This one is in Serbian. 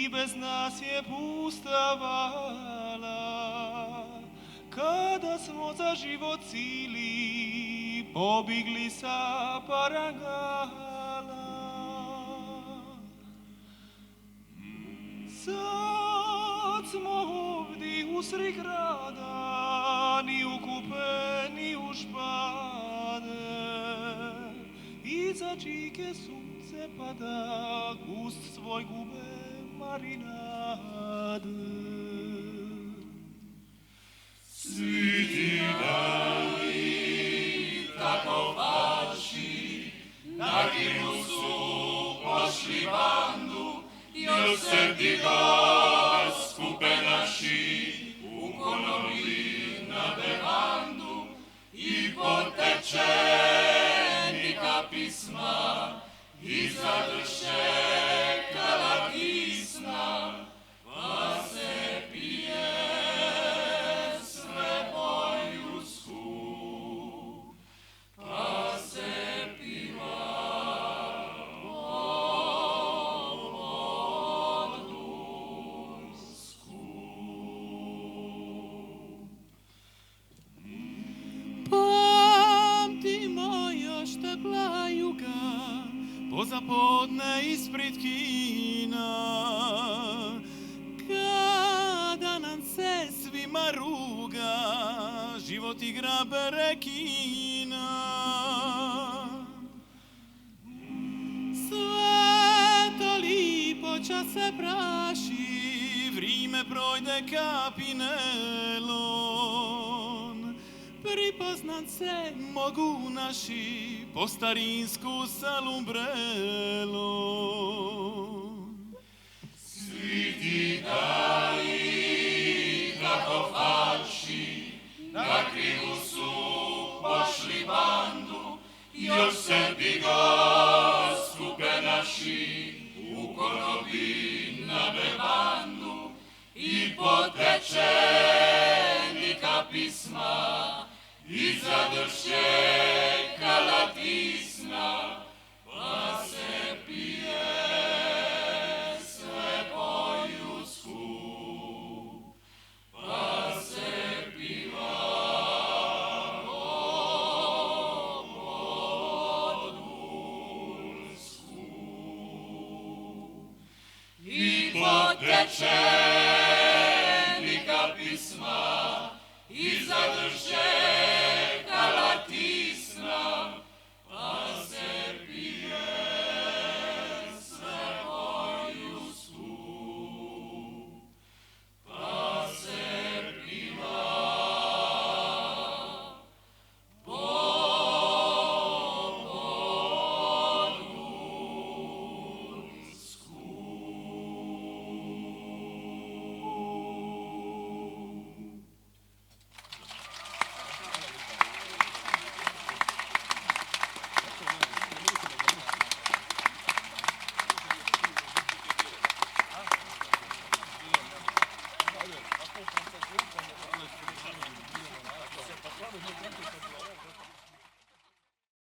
i bez nas je pustavala. Kada smo za život cili pobigli sa Parangala. Sad smo ovdje usred grada, ni u kupe, ni u špade. Iza čike sunce pada, gust svoj gube marinade. Svi ti dani, tako vaši, na Krimu su pošli bandu, još se diga skupe naši, u konobi na bevandu, i potečenika pisma, i zadrše kalakisna, pa se pije sve poljusku, pa se piva pozapodne ispred kina, kada nam se svima ruga, život igra berekina. Sve to lipo čas se praši, vrime projde kapinelon. Pripoznat se mogu naši po starinsku salumbrelo. Svi ti dani, kako falši, na Krimu su pošli bandu, još se diga skupe naši, u konobi na bevandu, i potečenika pisma, i zadrše kalatisna, pa se pije sve poljusku, pa se piva podulsku, i poteče